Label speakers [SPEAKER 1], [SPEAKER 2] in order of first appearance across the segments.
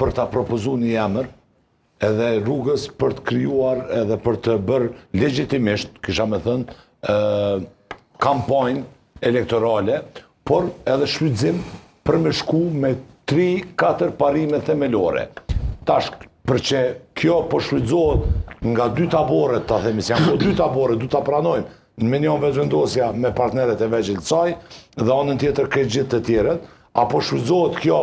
[SPEAKER 1] për ta propozuar një emër, edhe rrugës për të krijuar edhe për të bërë legjitimisht, kisha me thënë, kampanjë elektorale, por edhe shfrytëzim për me shku me 3-4 parime themelore. Tash, përçë kjo po shfrytëzohet nga 2 tabore, ta themi, si janë po 2 tabore, du ta pranojmë, në menion vetëvendosja me partneret e veçit të saj, dhe anën tjetër këtë gjithë të tjerët, apo shfrytëzohet kjo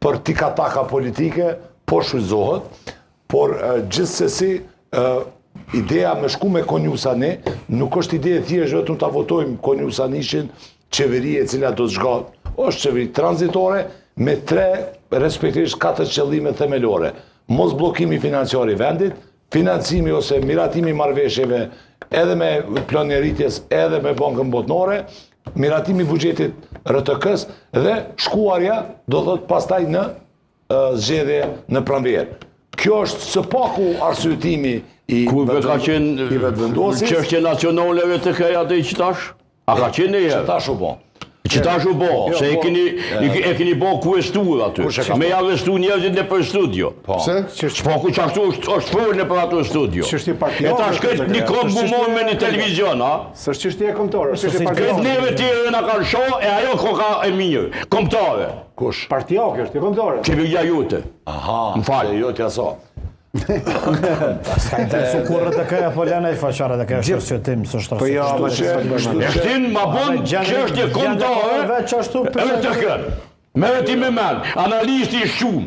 [SPEAKER 1] për tika-taka politike, po shfrytëzohet, por gjithsesi ideja me shku me Konjusani nuk është ide e thjesht vetëm ta votojmë Konjusanishin, qeveri e cila do të zhgatë. Është qeveri tranzitore me 3 respektivisht 4 qëllime themelore. Mos bllokimi financiar i vendit, financimi ose miratimi i marrëveshjeve edhe me planeritjes edhe me Bankën Botërore, miratimi i buxhetit RTK-s dhe shkuarja do thotë pastaj në zgjedhje në pranverë. Kjo është së paku arsyetimi i vetëvendosit.
[SPEAKER 2] Çështje nacionale RTK-ja dhe i qitash? A ka qenë e herë?
[SPEAKER 1] Qitash u bo.
[SPEAKER 2] Qitash u bo, se e keni bo kuestur aty. Me javëstu njerëzit në për studio.
[SPEAKER 3] Pse?
[SPEAKER 2] Po ku qashtu është fërë në për ato studio. E ta shkët një kom bumon me një televizion, a?
[SPEAKER 3] Së është qështje e komtore.
[SPEAKER 2] Këtë neve tjere në kanë shoh, e ajo koka e mirë. Komtare.
[SPEAKER 1] Kush?
[SPEAKER 3] Partioke është, e komtore.
[SPEAKER 2] Qeveria jote.
[SPEAKER 1] Aha,
[SPEAKER 2] më falë.
[SPEAKER 1] Jo t'ja so.
[SPEAKER 4] Ska interesu kur RTK-ja po lene i faqare dhe ka është arsyetim, së është arsyetim.
[SPEAKER 2] Shtin ma bon çështje kombëtare RTK. Merreti me men, analisti i shumë,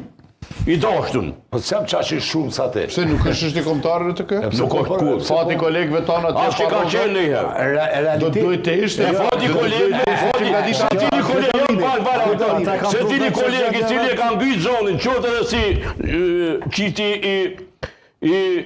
[SPEAKER 2] i dashtun.
[SPEAKER 1] Po s'jam qashi shumë sa te.
[SPEAKER 3] Pse nuk është çështje kombëtare RTK?
[SPEAKER 2] Nuk është kur.
[SPEAKER 3] Fati kolegëve tanë atje.
[SPEAKER 2] Ashtë ka qenë një herë.
[SPEAKER 3] Do duhet të ishte.
[SPEAKER 2] Fati kolegë, se ti një kolegë i cili e ka mbyt zonin, qoftë edhe si qiti i